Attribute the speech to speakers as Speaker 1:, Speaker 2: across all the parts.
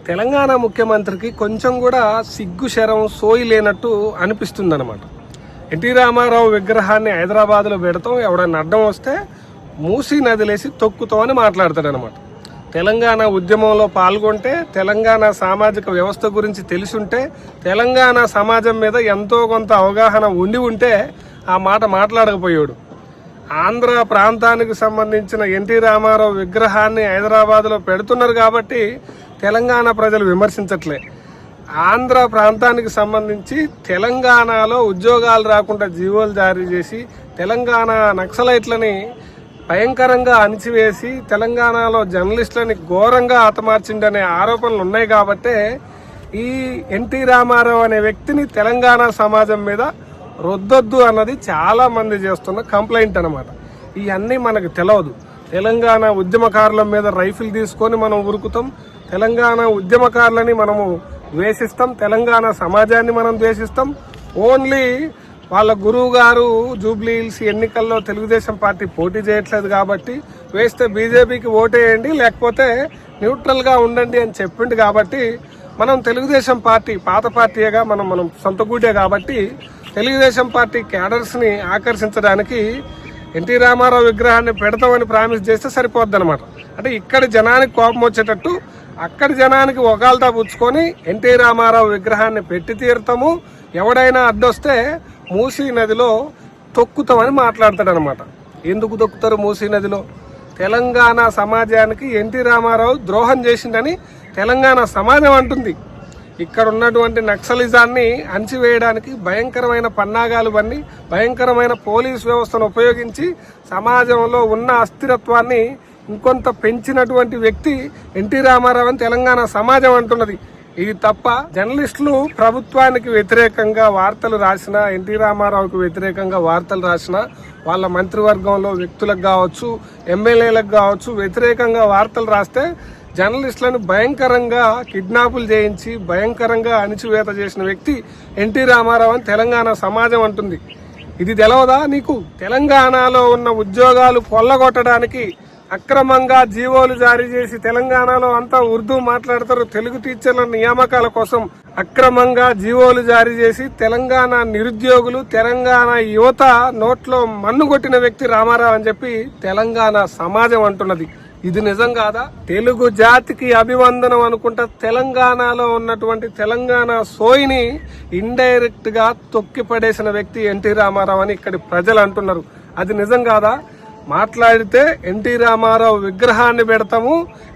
Speaker 1: తెలంగాణ ముఖ్యమంత్రికి కొంచెం కూడా సిగ్గు శరం సోయి లేనట్టు అనిపిస్తుంది అనమాట. ఎన్టీ రామారావు విగ్రహాన్ని హైదరాబాద్లో పెడతాం, ఎవడన్నా అడ్డం వస్తే మూసీ నదిలేసి తొక్కుతామని మాట్లాడతాడనమాట. తెలంగాణ ఉద్యమంలో పాల్గొంటే, తెలంగాణ సామాజిక వ్యవస్థ గురించి తెలిసుంటే, తెలంగాణ సమాజం మీద ఎంతో కొంత అవగాహన ఉంటే ఆ మాట మాట్లాడకపోయాడు. ఆంధ్ర ప్రాంతానికి సంబంధించిన ఎన్టీ రామారావు విగ్రహాన్ని హైదరాబాద్లో పెడుతున్నారు కాబట్టి తెలంగాణ ప్రజలు విమర్శించట్లే. ఆంధ్ర ప్రాంతానికి సంబంధించి తెలంగాణలో ఉద్యోగాలు రాకుండా జీవోలు జారీ చేసి, తెలంగాణ నక్సలైట్లని భయంకరంగా అణిచివేసి, తెలంగాణలో జర్నలిస్టులని ఘోరంగా హతమార్చిందనే ఆరోపణలు ఉన్నాయి కాబట్టే ఈ ఎన్టీ రామారావు అనే వ్యక్తిని తెలంగాణ సమాజం మీద రుద్దొద్దు అన్నది చాలా మంది చేస్తున్న కంప్లైంట్ అనమాట. ఇవన్నీ మనకు తెలియదు. తెలంగాణ ఉద్యమకారుల మీద రైఫిల్ తీసుకొని మనం ఉరుకుతాం, తెలంగాణ ఉద్యమకారులని మనము ద్వేషిస్తాం, తెలంగాణ సమాజాన్ని మనం ద్వేషిస్తాం. ఓన్లీ వాళ్ళ గురువు గారు జూబ్లీ హిల్స్ ఎన్నికల్లో తెలుగుదేశం పార్టీ పోటీ చేయట్లేదు కాబట్టి వేస్తే బీజేపీకి ఓటేయండి, లేకపోతే న్యూట్రల్గా ఉండండి అని చెప్పిండు కాబట్టి మనం తెలుగుదేశం పార్టీ పాత పార్టీగా మనం సొంత గూడే కాబట్టి తెలుగుదేశం పార్టీ క్యాడర్స్ని ఆకర్షించడానికి ఎన్టీ రామారావు విగ్రహాన్ని పెడతామని ప్రామిస్ చేస్తే సరిపోద్ది అనమాట. అంటే ఇక్కడ జనానికి కోపం వచ్చేటట్టు అక్కడి జనానికి ఒకాల్తా పుచ్చుకొని ఎన్టీ రామారావు విగ్రహాన్ని పెట్టి తీరుతాము, ఎవడైనా అడ్డొస్తే మూసీ నదిలో తొక్కుతామని మాట్లాడతాడనమాట. ఎందుకు తొక్కుతారు మూసీ నదిలో? తెలంగాణ సమాజానికి ఎన్టీ రామారావు ద్రోహం చేసిందని తెలంగాణ సమాజం అంటుంది. ఇక్కడ ఉన్నటువంటి నక్సలిజాన్ని అణచివేయడానికి భయంకరమైన పన్నాగాలు బన్ని, భయంకరమైన పోలీస్ వ్యవస్థను ఉపయోగించి సమాజంలో ఉన్న అస్థిరత్వాన్ని ఇంకొంత పెంచినటువంటి వ్యక్తి ఎన్టీ రామారావు అని తెలంగాణ సమాజం అంటున్నది. ఇది తప్ప జర్నలిస్టులు ప్రభుత్వానికి వ్యతిరేకంగా వార్తలు రాసినా, ఎన్టీ రామారావుకు వ్యతిరేకంగా వార్తలు రాసినా, వాళ్ళ మంత్రివర్గంలో వ్యక్తులకు కావచ్చు, ఎమ్మెల్యేలకు కావచ్చు వ్యతిరేకంగా వార్తలు రాస్తే జర్నలిస్టులను భయంకరంగా కిడ్నాపులు చేయించి భయంకరంగా అణిచివేత చేసిన వ్యక్తి ఎన్టీ రామారావు అని తెలంగాణ సమాజం అంటుంది. ఇది తెలవదా నీకు? తెలంగాణలో ఉన్న ఉద్యోగాలు కొల్లగొట్టడానికి అక్రమంగా జీవోలు జారీ చేసి, తెలంగాణలో అంతా ఉర్దూ మాట్లాడతారు, తెలుగు టీచర్ల నియామకాల కోసం అక్రమంగా జీవోలు జారీ చేసి తెలంగాణ నిరుద్యోగులు, తెలంగాణ యువత నోట్లో మన్ను కొట్టిన వ్యక్తి రామారావు అని చెప్పి తెలంగాణ సమాజం అంటున్నది. ఇది నిజం కాదా? తెలుగు జాతికి అభివందనం అనుకుంటా తెలంగాణలో ఉన్నటువంటి తెలంగాణ సోయిని ఇండైరెక్ట్ గా తొక్కి పడేసిన వ్యక్తి ఎన్టీ రామారావు అని ఇక్కడి ప్రజలు అంటున్నారు. అది నిజం కాదా? మాట్లాడితే ఎన్టీ రామారావు విగ్రహాన్ని పెడతాము,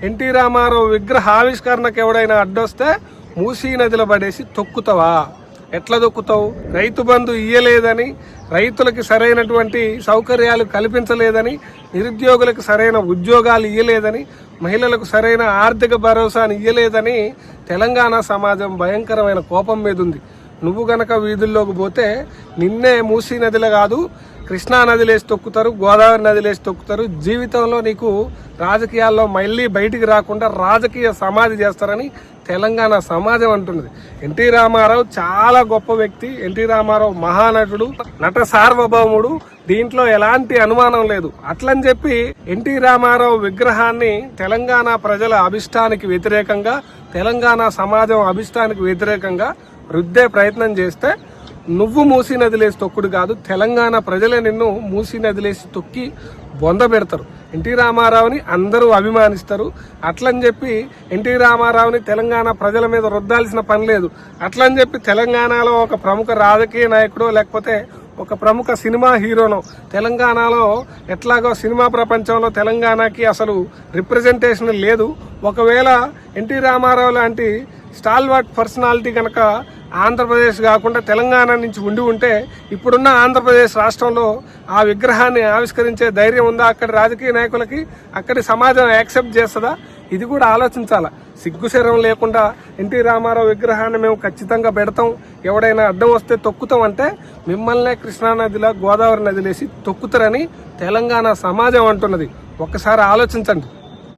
Speaker 1: ఎన్టీ రామారావు విగ్రహ ఆవిష్కరణకు ఎవడైనా అడ్డొస్తే మూసీ నదిలో పడేసి తొక్కుతావా? ఎట్లా దొక్కుతావు? రైతు బంధు ఇయ్యలేదని, రైతులకి సరైనటువంటి సౌకర్యాలు కల్పించలేదని, నిరుద్యోగులకు సరైన ఉద్యోగాలు ఇయ్యలేదని, మహిళలకు సరైన ఆర్థిక భరోసాను ఇయ్యలేదని తెలంగాణ సమాజం భయంకరమైన కోపం మీద ఉంది. నువ్వు గనక వీధుల్లోకి పోతే నిన్నే మూసీ నదిలో కాదు కృష్ణా నదిలేసి తొక్కుతారు, గోదావరి నదిలేసి తొక్కుతారు. జీవితంలో నీకు రాజకీయాల్లో మళ్ళీ బయటికి రాకుండా రాజకీయ సమాధి చేస్తారని తెలంగాణ సమాజం అంటున్నది. ఎన్టీ రామారావు చాలా గొప్ప వ్యక్తి, ఎన్టీ రామారావు మహానటుడు, నట సార్వభౌముడు, దీంట్లో ఎలాంటి అనుమానం లేదు. అట్లని చెప్పి ఎన్టీ రామారావు విగ్రహాన్ని తెలంగాణ ప్రజల అభిష్టానికి వ్యతిరేకంగా, తెలంగాణ సమాజం అభిష్టానికి వ్యతిరేకంగా రుద్దే ప్రయత్నం చేస్తే నువ్వు మూసీ నదిలేసి తొక్కుడు కాదు, తెలంగాణ ప్రజలే నిన్ను మూసీ నదిలేసి తొక్కి బొంద పెడతారు. ఎన్టీ రామారావుని అందరూ అభిమానిస్తారు. అట్లని చెప్పి ఎన్టీ రామారావుని తెలంగాణ ప్రజల మీద రుద్దాల్సిన పని లేదు. అట్లని చెప్పి తెలంగాణలో ఒక ప్రముఖ రాజకీయ నాయకుడు, లేకపోతే ఒక ప్రముఖ సినిమా హీరోనో, తెలంగాణలో ఎట్లాగో సినిమా ప్రపంచంలో తెలంగాణకి అసలు రిప్రజెంటేషన్ లేదు. ఒకవేళ ఎన్టీ రామారావు లాంటి స్టాల్వర్ట్ పర్సనాలిటీ కనుక ఆంధ్రప్రదేశ్ కాకుండా తెలంగాణ నుంచి ఉంటే ఇప్పుడున్న ఆంధ్రప్రదేశ్ రాష్ట్రంలో ఆ విగ్రహాన్ని ఆవిష్కరించే ధైర్యం ఉందా అక్కడి రాజకీయ నాయకులకి? అక్కడి సమాజం యాక్సెప్ట్ చేస్తుందా? ఇది కూడా ఆలోచించాలా. సిగ్గుశరం లేకుండా ఎన్టీ రామారావు విగ్రహాన్ని మేము ఖచ్చితంగా పెడతాం, ఎవడైనా అడ్డం వస్తే తొక్కుతాం అంటే మిమ్మల్నే కృష్ణానదిలో గోదావరి నదిలేసి తొక్కుతారని తెలంగాణ సమాజం అంటున్నది. ఒక్కసారి ఆలోచించండి.